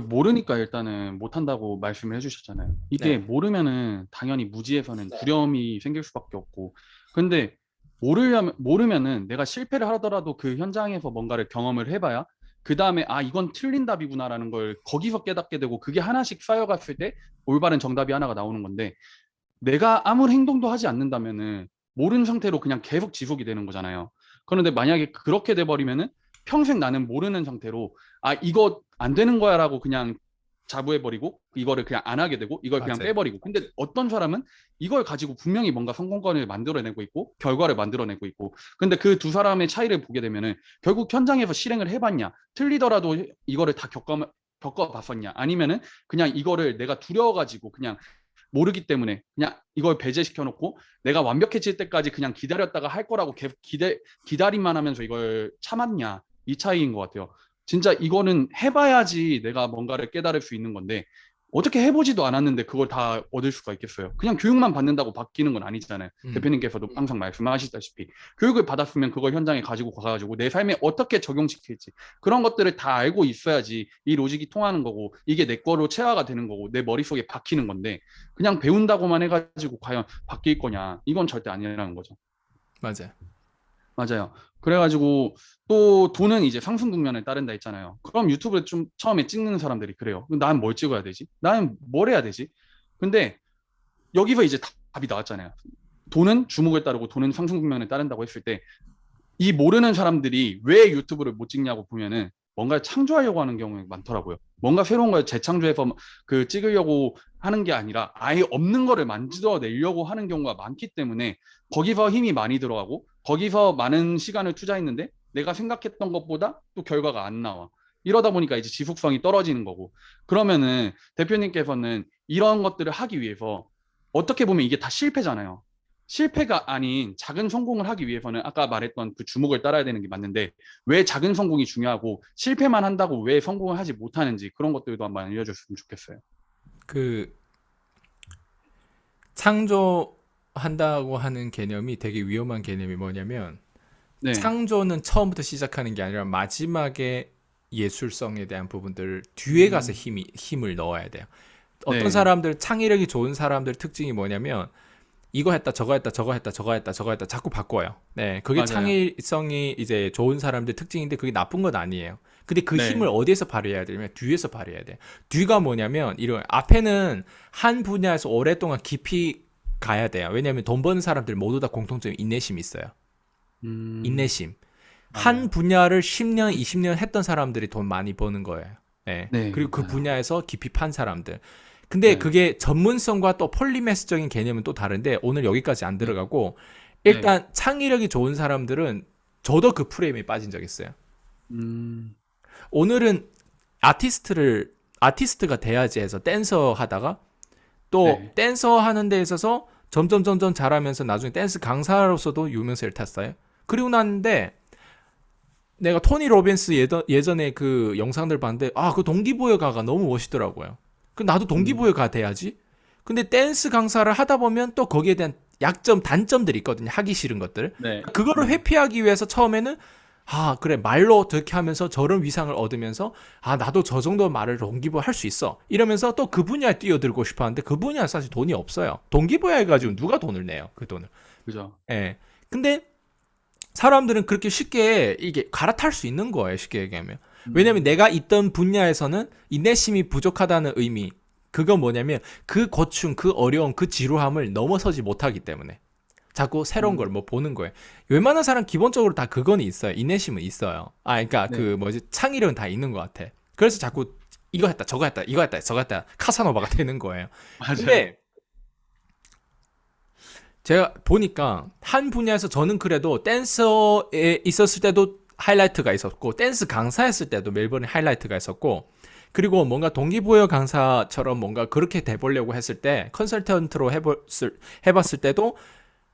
그 모르니까 일단은 못한다고 말씀을 해주셨잖아요. 이게 네. 모르면은 당연히 무지에서는 두려움이 생길 수밖에 없고. 근데 모르면은 내가 실패를 하더라도 그 현장에서 뭔가를 경험을 해봐야 그 다음에 아, 이건 틀린 답이구나라는 걸 거기서 깨닫게 되고 그게 하나씩 쌓여갔을 때 올바른 정답이 하나가 나오는 건데 내가 아무 행동도 하지 않는다면은 모르는 상태로 그냥 계속 지속이 되는 거잖아요. 그런데 만약에 그렇게 돼버리면은 평생 나는 모르는 상태로 아, 이거 안 되는 거야라고 그냥 자부해버리고 이거를 그냥 안 하게 되고 이걸 그냥 맞아요. 빼버리고 근데 어떤 사람은 이걸 가지고 분명히 뭔가 성공권을 만들어내고 있고 결과를 만들어내고 있고 근데 그 두 사람의 차이를 보게 되면은 결국 현장에서 실행을 해봤냐 틀리더라도 이거를 다 겪어봤었냐 아니면은 그냥 이거를 내가 두려워가지고 그냥 모르기 때문에 그냥 이걸 배제시켜 놓고 내가 완벽해질 때까지 그냥 기다렸다가 할 거라고 계속 기다림만 하면서 이걸 참았냐 이 차이인 것 같아요. 진짜 이거는 해봐야지 내가 뭔가를 깨달을 수 있는 건데 어떻게 해보지도 않았는데 그걸 다 얻을 수가 있겠어요. 그냥 교육만 받는다고 바뀌는 건 아니잖아요. 음. 대표님께서도 항상 말씀하시다시피 교육을 받았으면 그걸 현장에 가지고 가가지고 내 삶에 어떻게 적용시킬지 그런 것들을 다 알고 있어야지 이 로직이 통하는 거고 이게 내 거로 체화가 되는 거고 내 머릿속에 박히는 건데 그냥 배운다고만 해가지고 과연 바뀔 거냐 이건 절대 아니라는 거죠. 맞아요. 맞아요. 그래가지고 또 돈은 이제 상승 국면에 따른다 했잖아요. 그럼 유튜브를 좀 처음에 찍는 사람들이 그래요. 난 뭘 찍어야 되지? 나는 뭘 해야 되지? 근데 여기서 이제 답이 나왔잖아요. 돈은 주목을 따르고 돈은 상승 국면에 따른다고 했을 때 이 모르는 사람들이 왜 유튜브를 못 찍냐고 보면은 뭔가 창조하려고 하는 경우가 많더라고요. 뭔가 새로운 걸 재창조해서 그 찍으려고 하는 게 아니라 아예 없는 거를 만들어내려고 하는 경우가 많기 때문에 거기서 힘이 많이 들어가고 거기서 많은 시간을 투자했는데 내가 생각했던 것보다 또 결과가 안 나와. 이러다 보니까 이제 지속성이 떨어지는 거고. 그러면은 대표님께서는 이런 것들을 하기 위해서 어떻게 보면 이게 다 실패잖아요. 실패가 아닌 작은 성공을 하기 위해서는 아까 말했던 그 주목을 따라야 되는 게 맞는데 왜 작은 성공이 중요하고 실패만 한다고 왜 성공을 하지 못하는지 그런 것들도 한번 알려줬으면 좋겠어요. 그 창조한다고 하는 개념이 되게 위험한 개념이 뭐냐면 네, 창조는 처음부터 시작하는 게 아니라 마지막에 예술성에 대한 부분들 뒤에 가서 음, 힘을 넣어야 돼요. 어떤 네, 사람들 창의력이 좋은 사람들 특징이 뭐냐면 이거 했다 저거 했다 저거 했다 저거 했다 저거 했다 자꾸 바꿔요. 네, 그게 맞아요. 창의성이 이제 좋은 사람들 특징인데 그게 나쁜 건 아니에요. 근데 그 힘을 네, 어디에서 발휘해야 되냐면 뒤에서 발휘해야 돼. 뒤가 뭐냐면 이런 앞에는 한 분야에서 오랫동안 깊이 가야 돼요. 왜냐하면 돈 버는 사람들 모두 다 공통점이 인내심이 있어요. 음, 인내심. 한 맞아요. 분야를 10년, 20년 했던 사람들이 돈 많이 버는 거예요. 네. 네, 그리고 그 맞아요. 분야에서 깊이 판 사람들. 근데 네, 그게 전문성과 또 폴리매스적인 개념은 또 다른데 오늘 여기까지 안 네, 들어가고 네, 일단 창의력이 좋은 사람들은 저도 그 프레임에 빠진 적 있어요. 음, 오늘은 아티스트가 돼야지 해서 댄서 하다가 또 네, 댄서 하는 데 있어서 점점 잘하면서 나중에 댄스 강사로서도 유명세를 탔어요. 그리고 났는데 내가 토니 로빈스 예전에 그 영상들 봤는데 아 그 동기부여가가 너무 멋있더라고요. 그 나도 음, 동기부여가 돼야지. 근데 댄스 강사를 하다 보면 또 거기에 대한 약점, 단점들이 있거든요. 하기 싫은 것들. 네, 그거를 네, 회피하기 위해서 처음에는 아 그래 말로 어떻게 하면서 저런 위상을 얻으면서 아 나도 저 정도 말을 동기부여 할 수 있어 이러면서 또 그 분야에 뛰어들고 싶어 하는데 그 분야에 사실 돈이 없어요. 동기부여 해가지고 음, 누가 돈을 내요 그 돈을. 그죠. 예. 근데 사람들은 그렇게 쉽게 이게 갈아탈 수 있는 거예요. 쉽게 얘기하면. 왜냐면 음, 내가 있던 분야에서는 인내심이 부족하다는 의미. 그건 뭐냐면 그 고충, 그 어려움, 그 지루함을 넘어서지 못하기 때문에. 자꾸 새로운 걸 음, 뭐 보는 거예요. 웬만한 사람 기본적으로 다 그건 있어요. 인내심은 있어요. 아, 그러니까 네, 그 뭐지 창의력은 다 있는 것 같아. 그래서 자꾸 이거 했다, 저거 했다, 이거 했다, 저거 했다 카사노바가 되는 거예요. 맞아요. 근데 제가 보니까 한 분야에서 저는 그래도 댄서에 있었을 때도 하이라이트가 있었고 댄스 강사했을 때도 멜번에 하이라이트가 있었고 그리고 뭔가 동기부여 강사처럼 뭔가 그렇게 돼보려고 했을 때 컨설턴트로 해봤을 때도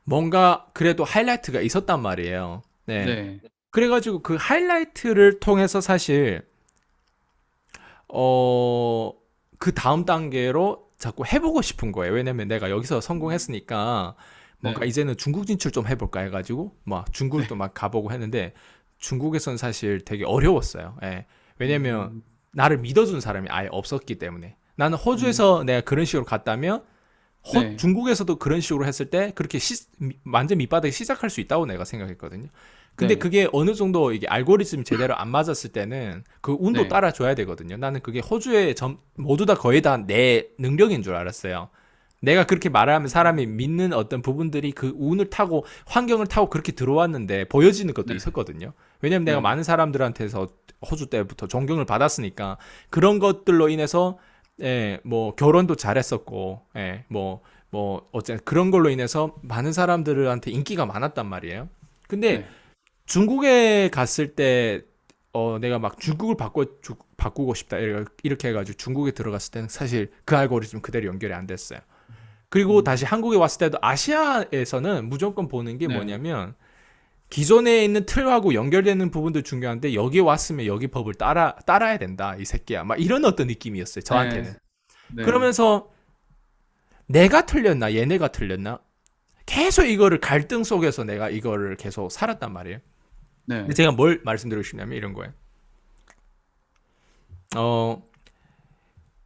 뭔가 그래도 하이라이트가 있었단 말이에요. 네. 네, 그래가지고 그 하이라이트를 통해서 사실 어, 그 다음 단계로 자꾸 해보고 싶은 거예요. 왜냐면 내가 여기서 음, 성공했으니까 뭔가 네, 이제는 중국 진출 좀 해볼까 해가지고 막 중국도 네, 막 가보고 했는데 중국에서는 사실 되게 어려웠어요. 예. 왜냐면 음, 나를 믿어준 사람이 아예 없었기 때문에 나는 음, 호주에서 내가 그런 식으로 갔다면 네, 중국에서도 그런 식으로 했을 때 그렇게 완전 밑바닥에 시작할 수 있다고 내가 생각했거든요. 근데 네, 그게 어느 정도 이게 알고리즘이 제대로 안 맞았을 때는 그 운도 네, 따라줘야 되거든요. 나는 그게 호주의 모두 다 거의 다 내 능력인 줄 알았어요. 내가 그렇게 말하면 사람이 믿는 어떤 부분들이 그 운을 타고 환경을 타고 그렇게 들어왔는데 보여지는 것도 네, 있었거든요. 왜냐면 내가 네, 많은 사람들한테서 호주 때부터 존경을 받았으니까 그런 것들로 인해서 뭐 결혼도 잘했었고, 어쨌든 그런 걸로 인해서 많은 사람들한테 인기가 많았단 말이에요. 근데 네, 중국에 갔을 때 내가 막 중국을 바꾸고 싶다 이렇게 해가지고 중국에 들어갔을 때는 사실 그 알고리즘 그대로 연결이 안 됐어요. 그리고 다시 음, 한국에 왔을 때도 아시아에서는 무조건 보는 게 네, 뭐냐면 기존에 있는 틀하고 연결되는 부분도 중요한데 여기 왔으면 여기 법을 따라야 된다 이 새끼야 막 이런 어떤 느낌이었어요 저한테는. 네, 네, 그러면서 내가 틀렸나 얘네가 틀렸나 계속 이거를 갈등 속에서 내가 이거를 계속 살았단 말이에요. 근데 네, 제가 뭘 말씀드리고 싶냐면 이런 거예요. 어,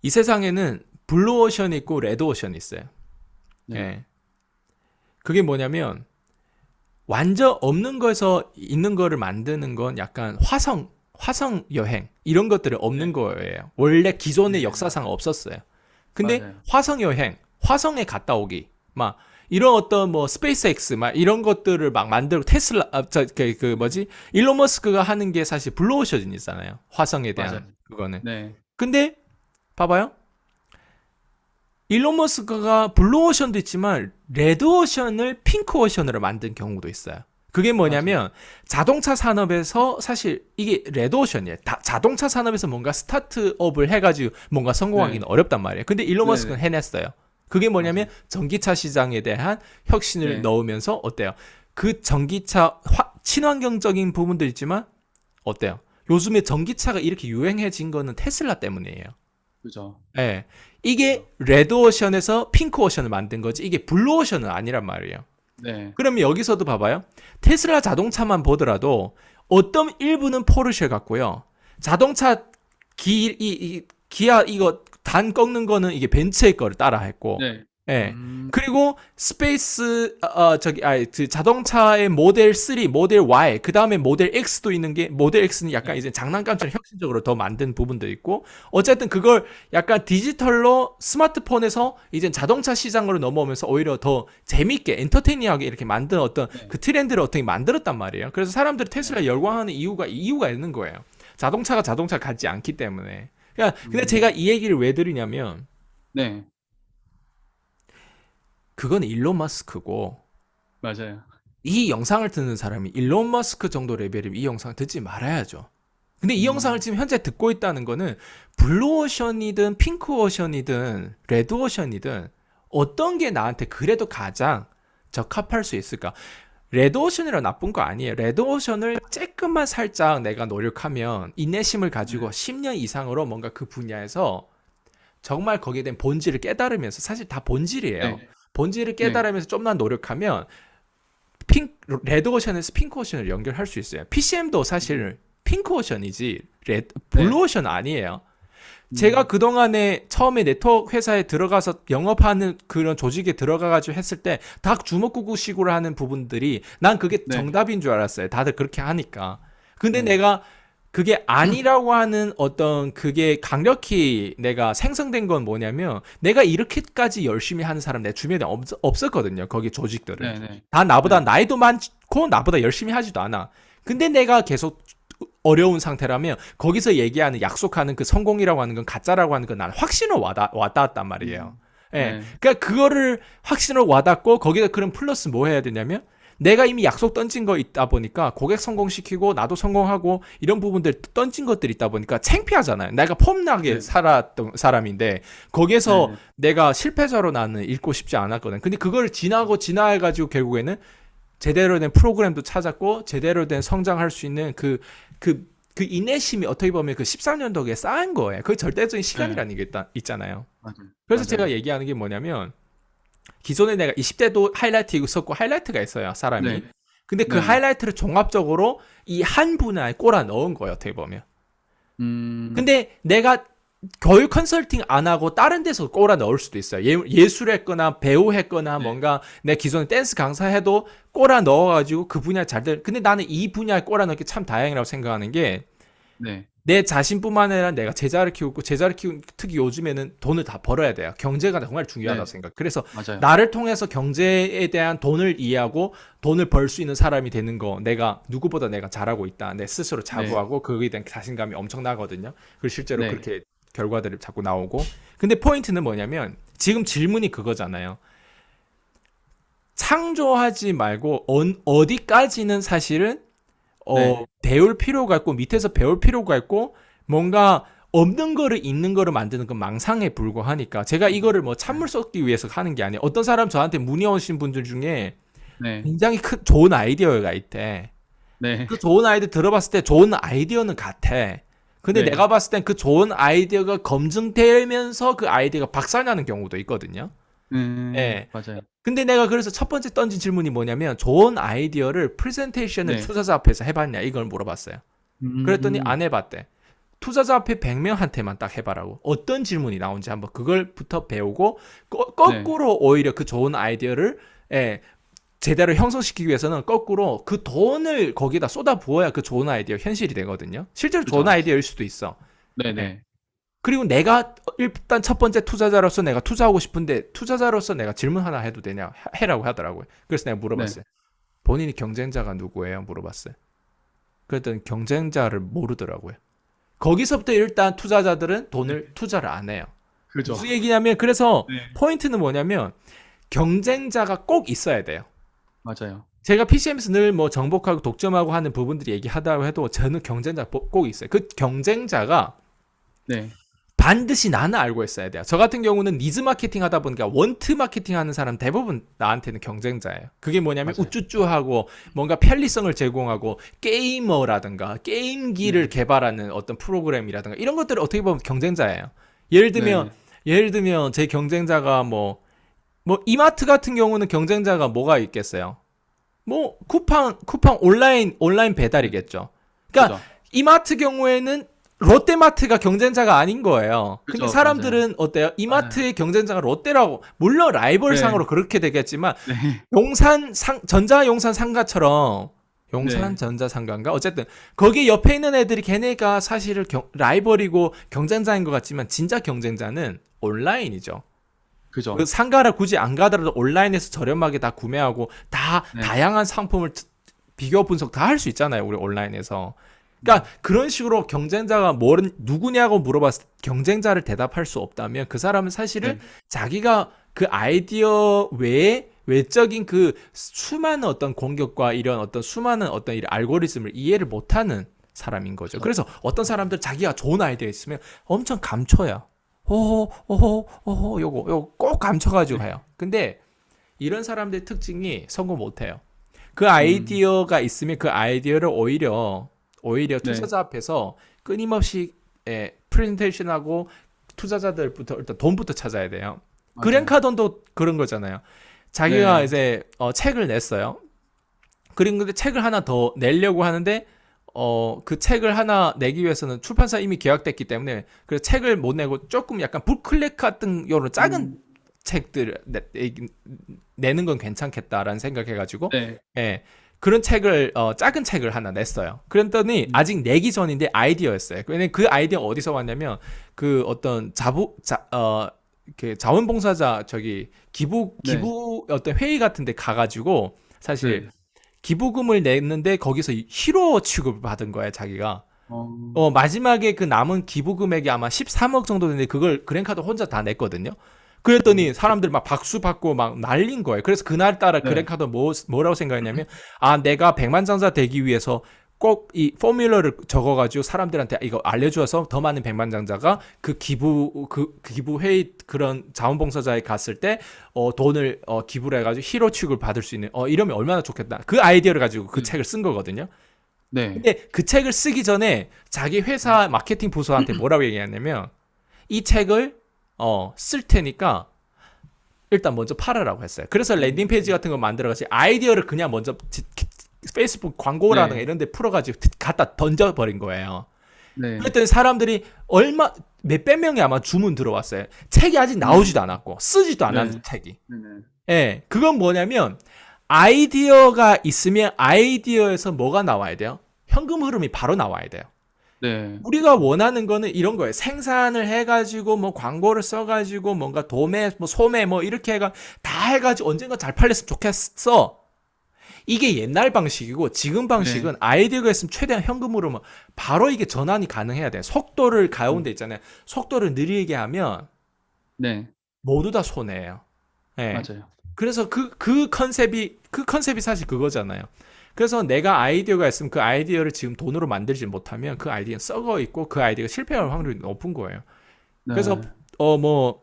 이 세상에는 블루 오션이 있고 레드 오션이 있어요. 네, 예. 그게 뭐냐면 완전 없는 거에서 있는 거를 만드는 건 약간 화성 여행 이런 것들은 없는 네, 거예요. 원래 기존의 네, 역사상 없었어요. 근데 맞아요. 화성 여행, 화성에 갔다 오기, 막 이런 어떤 뭐 스페이스X 막 이런 것들을 막 만들고 테슬라, 그 네, 뭐지 일론 머스크가 하는 게 사실 블루오션이잖아요. 화성에 맞아요. 대한 그거는. 네, 근데 봐봐요. 일론 머스크가 블루오션도 있지만 레드오션을 핑크오션으로 만든 경우도 있어요. 그게 맞아요. 뭐냐면 자동차 산업에서 사실 이게 레드오션이에요. 자동차 산업에서 뭔가 스타트업을 해가지고 뭔가 네, 성공하기는 어렵단 말이에요. 근데 일론 네, 네, 머스크는 해냈어요. 그게 뭐냐면 맞아요. 전기차 시장에 대한 혁신을 네, 넣으면서 어때요? 그 전기차 친환경적인 부분도 있지만 어때요? 요즘에 전기차가 이렇게 유행해진 거는 테슬라 때문이에요. 그죠. 예. 이게 그죠. 레드오션에서 핑크오션을 만든 거지 이게 블루오션은 아니란 말이에요. 네, 그러면 여기서도 봐봐요. 테슬라 자동차만 보더라도 어떤 일부는 포르쉐 같고요. 자동차 기아 이거 단 꺾는 거는 이게 벤츠의 거를 따라 했고. 네, 예. 그리고 스페이스 그 자동차의 모델 3, 모델 Y, 그다음에 모델 X도 있는 게 모델 X는 약간 네, 이제 장난감처럼 혁신적으로 더 만든 부분도 있고 어쨌든 그걸 약간 디지털로 스마트폰에서 이제 자동차 시장으로 넘어오면서 오히려 더 재밌게 엔터테이닝하게 이렇게 만든 어떤 네, 그 트렌드를 어떻게 만들었단 말이에요. 그래서 사람들이 네, 테슬라 열광하는 이유가 있는 거예요. 자동차 같지 않기 때문에. 그러니까 근데 제가 음, 이 얘기를 왜 드리냐면 네, 그건 일론 머스크고 맞아요. 이 영상을 듣는 사람이 일론 머스크 정도 레벨이면 이 영상을 듣지 말아야죠. 근데 이 영상을 음, 지금 현재 듣고 있다는 거는 블루오션이든 핑크오션이든 레드오션이든 어떤 게 나한테 그래도 가장 적합할 수 있을까? 레드오션이라 나쁜 거 아니에요. 레드오션을 조금만 살짝 내가 노력하면 인내심을 가지고 네, 10년 이상으로 뭔가 그 분야에서 정말 거기에 대한 본질을 깨달으면서 사실 다 본질이에요. 네, 본질을 네, 깨달으면서 좀만 노력하면 레드 오션에서 핑크 오션을 연결할 수 있어요. PCM도 사실 핑크 오션이지 블루 네, 오션 아니에요. 제가 음, 그동안에 처음에 네트워크 회사에 들어가서 영업하는 그런 조직에 들어가가지고 했을 때 다 주먹구구식으로 하는 부분들이 난 그게 네, 정답인 줄 알았어요. 다들 그렇게 하니까. 근데 네, 내가 그게 아니라고 하는 어떤 그게 강력히 내가 생성된 건 뭐냐면 내가 이렇게까지 열심히 하는 사람 내 주변에 없었거든요. 거기 조직들은. 네, 네, 다 나보다 네, 나이도 많고 나보다 열심히 하지도 않아. 근데 내가 계속 어려운 상태라면 거기서 얘기하는 약속하는 그 성공이라고 하는 건 가짜라고 하는 건 난 확신으로 와닿았단 말이에요. 예. 네, 그러니까 그거를 확신으로 와닿고 거기다 그런 플러스 뭐 해야 되냐면 내가 이미 약속 던진 거 있다 보니까 고객 성공시키고 나도 성공하고 이런 부분들 던진 것들 있다 보니까 창피하잖아요. 내가 폼나게 네, 살았던 사람인데 네, 거기에서 네, 내가 실패자로 나는 읽고 싶지 않았거든. 근데 그걸 지나해가지고 결국에는 제대로 된 프로그램도 찾았고 제대로 된 성장할 수 있는 그 인내심이 어떻게 보면 그 13년 덕에 쌓은 거예요. 그 절대적인 네, 시간이라는 게 있잖아요. 맞아요, 그래서 제가 맞아요. 얘기하는 게 뭐냐면 기존에 내가 20대도 하이라이트 있었고 하이라이트가 있어요. 사람이. 네, 근데 그 네, 하이라이트를 종합적으로 이 한 분야에 꼬라 넣은 거예요. 어떻게 보면. 음, 근데 내가 교육 컨설팅 안 하고 다른 데서 꼬라 넣을 수도 있어요. 예술 했거나 배우 했거나 네, 뭔가 내 기존에 댄스 강사해도 꼬라 넣어가지고 그 분야 잘 될. 근데 나는 이 분야에 꼬라 넣기 참 다행이라고 생각하는 게 네, 내 자신뿐만 아니라 내가 제자를 키우고 제자를 키우는 특히 요즘에는 돈을 다 벌어야 돼요. 경제가 정말 중요하다고 네, 생각. 그래서 맞아요. 나를 통해서 경제에 대한 돈을 이해하고 돈을 벌 수 있는 사람이 되는 거 내가 누구보다 내가 잘하고 있다. 내 스스로 네, 자부하고 그거에 대한 자신감이 엄청나거든요. 그리고 실제로 네, 그렇게 결과들이 자꾸 나오고. 근데 포인트는 뭐냐면 지금 질문이 그거잖아요. 창조하지 말고 어디까지는 사실은 네, 배울 필요가 있고 밑에서 배울 필요가 있고 뭔가 없는 거를 있는 거를 만드는 건 망상에 불과하니까 제가 이거를 뭐 네, 찬물 쏟기 위해서 하는 게 아니에요. 어떤 사람 저한테 문의 오신 분들 중에 네, 굉장히 큰 좋은 아이디어가 있대. 네, 그 좋은 아이디어 들어봤을 때 좋은 아이디어는 같아. 근데 네, 내가 봤을 땐 그 좋은 아이디어가 검증되면서 그 아이디어가 박살나는 경우도 있거든요. 예. 맞아요. 근데 내가 그래서 첫 번째 던진 질문이 뭐냐면 좋은 아이디어를 프레젠테이션을 네, 투자자 앞에서 해봤냐 이걸 물어봤어요. 그랬더니 음, 안 해봤대. 투자자 앞에 100명한테만 딱 해봐라고. 어떤 질문이 나온지 한번 그걸부터 배우고 네, 거꾸로 오히려 그 좋은 아이디어를 예, 제대로 형성시키기 위해서는 거꾸로 그 돈을 거기다 쏟아 부어야 그 좋은 아이디어 현실이 되거든요. 실제로 좋은 그죠. 아이디어일 수도 있어. 네, 예. 네, 그리고 내가 일단 첫 번째 투자자로서 내가 투자하고 싶은데 투자자로서 내가 질문 하나 해도 되냐 해라고 하더라고요. 그래서 내가 네, 물어봤어요. 본인이 경쟁자가 누구예요? 물어봤어요. 그랬더니 경쟁자를 모르더라고요. 거기서부터 일단 투자자들은 네, 돈을 투자를 안 해요. 그죠. 무슨 얘기냐면 그래서 네, 포인트는 뭐냐면 경쟁자가 꼭 있어야 돼요. 맞아요. 제가 PCM에서 늘 뭐 정복하고 독점하고 하는 부분들이 얘기하다고 해도 저는 경쟁자 꼭 있어요. 그 경쟁자가 네, 반드시 나는 알고 있어야 돼요. 저 같은 경우는 니즈 마케팅 하다 보니까 원트 마케팅 하는 사람 대부분 나한테는 경쟁자예요. 그게 뭐냐면 맞아요. 우쭈쭈하고 뭔가 편리성을 제공하고 게이머라든가 게임기를 네, 개발하는 어떤 프로그램이라든가 이런 것들을 어떻게 보면 경쟁자예요. 예를 들면 네, 예를 들면 제 경쟁자가 뭐 이마트 같은 경우는 경쟁자가 뭐가 있겠어요? 뭐 쿠팡 온라인 네, 배달이겠죠. 그러니까 그죠. 이마트 경우에는 롯데마트가 경쟁자가 아닌 거예요. 근데 그죠, 맞아요. 사람들은 어때요? 맞아요. 이마트의 경쟁자가 롯데라고 물론 네, 라이벌상으로 그렇게 되겠지만 네, 전자용산 상가처럼 네, 용산전자상가인가 어쨌든 거기 옆에 있는 애들이 걔네가 사실은 라이벌이고 경쟁자인 것 같지만 진짜 경쟁자는 온라인이죠. 그 그죠. 상가를 굳이 안 가더라도 온라인에서 저렴하게 다 구매하고 다 네, 다양한 상품을 비교 분석 다 할 수 있잖아요. 우리 온라인에서. 그러니까 그런 식으로 경쟁자가 누구냐고 물어봤을 때 경쟁자를 대답할 수 없다면 그 사람은 사실은 네, 자기가 그 아이디어 외에 외적인 그 수많은 어떤 공격과 이런 어떤 수많은 어떤 이 알고리즘을 이해를 못하는 사람인 거죠. 그죠. 그래서 어떤 사람들 자기가 좋은 아이디어 있으면 엄청 감춰요. 호호 요거 꼭 감춰가지고 네, 해요. 근데 이런 사람들의 특징이 성공 못해요. 그 음, 아이디어가 있으면 그 아이디어를 오히려 네, 투자자 앞에서 끊임없이 프레젠테이션하고 투자자들부터 일단 돈부터 찾아야 돼요. 맞아요. 그랜카돈도 그런 거잖아요. 자기가 네, 이제 책을 냈어요. 그런데 책을 하나 더 내려고 하는데 그 책을 하나 내기 위해서는 출판사 이미 계약됐기 때문에 그 책을 못 내고 조금 약간 북클릭 같은 요런 작은 음, 책들 내는 건 괜찮겠다라는 생각해가지고 네, 예 그런 책을 작은 책을 하나 냈어요. 그랬더니 음, 아직 내기 전인데 아이디어였어요. 왜냐면 그 아이디어 어디서 왔냐면 그 어떤 이렇게 자원봉사자 저기 네, 기부 어떤 회의 같은데 가가지고 사실 네, 기부금을 냈는데 거기서 히로 취급을 받은 거야 자기가. 어, 마지막에 그 남은 기부 금액이 아마 13억 정도 되는데 그걸 그랜카드 혼자 다 냈거든요. 그랬더니 사람들 막 박수 받고 막 날린 거예요. 그래서 그날따라 네, 그랜카드 뭐라고 생각했냐면 내가 백만장자 되기 위해서 꼭 이 포뮬러를 적어가지고 사람들한테 이거 알려주어서 더 많은 백만장자가 그 기부 회의 그런 자원봉사자에 갔을 때 돈을 기부를 해가지고 히로 취급을 받을 수 있는 이러면 얼마나 좋겠다. 그 아이디어를 가지고 그 네, 책을 쓴 거거든요. 네, 근데 그 책을 쓰기 전에 자기 회사 마케팅 부서한테 뭐라고 얘기했냐면 이 책을 쓸 테니까 일단 먼저 팔으라고 했어요. 그래서 랜딩 페이지 같은 거 만들어가지고 아이디어를 그냥 먼저 페이스북 광고라든가 네, 이런 데 풀어가지고 갖다 던져버린 거예요. 네. 그랬더니 사람들이 몇백 명이 아마 주문 들어왔어요. 책이 아직 나오지도 않았고, 쓰지도 않았는데, 네. 책이. 네네. 예, 그건 뭐냐면, 아이디어가 있으면 아이디어에서 뭐가 나와야 돼요? 현금 흐름이 바로 나와야 돼요. 네. 우리가 원하는 거는 이런 거예요. 생산을 해가지고, 뭐, 광고를 써가지고, 뭔가 도매, 뭐, 소매, 뭐, 이렇게 다 해가지고 언젠가 잘 팔렸으면 좋겠어. 이게 옛날 방식이고, 지금 네. 방식은 아이디어가 있으면 최대한 현금으로 뭐 바로 이게 전환이 가능해야 돼. 속도를 가운데 있잖아요. 속도를 느리게 하면 네. 모두 다 손해예요. 예. 맞아요. 그래서 그 컨셉이 사실 그거잖아요. 그래서 내가 아이디어가 있으면 그 아이디어를 지금 돈으로 만들지 못하면 그 아이디어는 썩어 있고 그 아이디어가 실패할 확률이 높은 거예요. 그래서 네. 뭐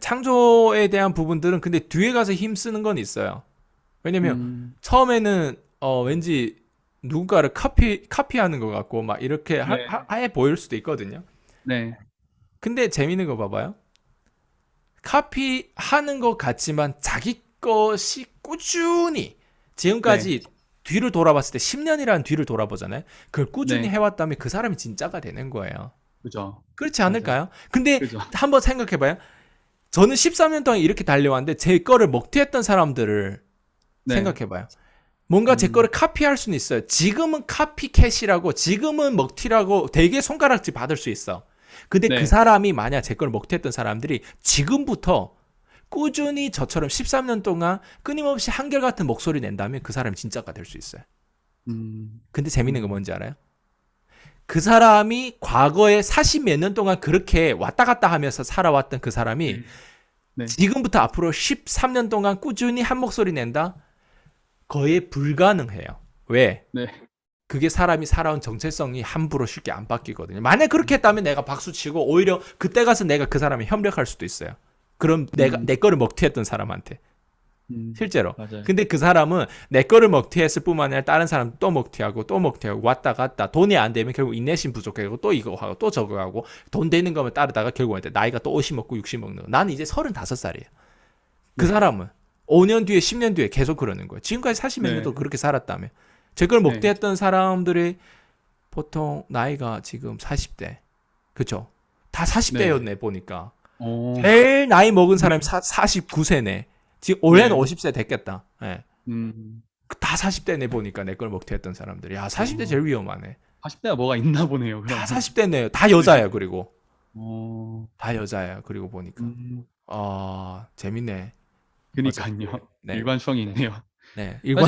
창조에 대한 부분들은 근데 뒤에 가서 힘 쓰는 건 있어요. 왜냐면 음. 처음에는 왠지 누군가를 카피하는 것 같고 막 이렇게 네. 해 보일 수도 있거든요. 네. 근데 재밌는 거 봐봐요. 카피하는 것 같지만 자기 것이 꾸준히 네. 지금까지 뒤를 돌아봤을 때 10년이라는 뒤를 돌아보잖아요. 그걸 꾸준히 네. 해왔다면 그 사람이 진짜가 되는 거예요. 그죠. 그렇지 맞아요. 않을까요? 근데 그죠. 한번 생각해봐요. 저는 13년 동안 이렇게 달려왔는데 제 거를 먹튀했던 사람들을 네. 생각해봐요. 뭔가 제 음. 거를 카피할 수는 있어요. 지금은 카피캣이라고, 지금은 먹튀라고 되게 손가락질 받을 수 있어. 근데 그 네. 사람이 만약 제 거를 먹튀했던 사람들이 지금부터 꾸준히 저처럼 13년 동안 끊임없이 한결같은 목소리 낸다면 그 사람이 진짜가 될 수 있어요. 음. 근데 재밌는 거 음. 뭔지 알아요? 그 사람이 과거에 40 몇 년 동안 그렇게 왔다 갔다 하면서 살아왔던 그 사람이 네. 네. 지금부터 앞으로 13년 동안 꾸준히 한 목소리 낸다? 거의 불가능해요. 왜? 네. 그게 사람이 살아온 정체성이 함부로 쉽게 안 바뀌거든요. 만약 그렇게 했다면 내가 박수 치고 오히려 그때 가서 내가 그 사람에 협력할 수도 있어요. 그럼 음. 내 거를 먹튀했던 사람한테. 음. 실제로. 맞아요. 근데 그 사람은 내 거를 먹튀했을 뿐만 아니라 다른 사람 또 먹튀하고 또 먹튀하고 왔다 갔다 돈이 안 되면 결국 인내심 부족해고 또 이거 하고 또 저거 하고 돈 되는 거면 따르다가 결국 나이가 또 50 먹고 60 먹는 거. 나는 이제 35살이에요. 그 네. 사람은 5년 뒤에 10년 뒤에 계속 그러는 거예요. 지금까지 40몇 네. 년도 그렇게 살았다며. 제 걸 네. 먹튀했던 사람들이 보통 나이가 지금 40대. 그쵸? 다 네. 40대였네 보니까. 어. 제일 나이 먹은 사람이 49세네. 지금 올해는 네. 50세 됐겠다. 예. 음. 다 40대네 보니까 내 걸 먹튀했던 사람들이. 야, 40대 어. 제일 위험하네. 40대가 뭐가 있나 보네요, 다 그러면. 40대네요. 다 여자예요, 그리고. 어. 다 여자예요. 그리고 보니까. 음. 재밌네. 어차피. 그니깐요. 네. 일관성이 있네요. 네. 사실 일관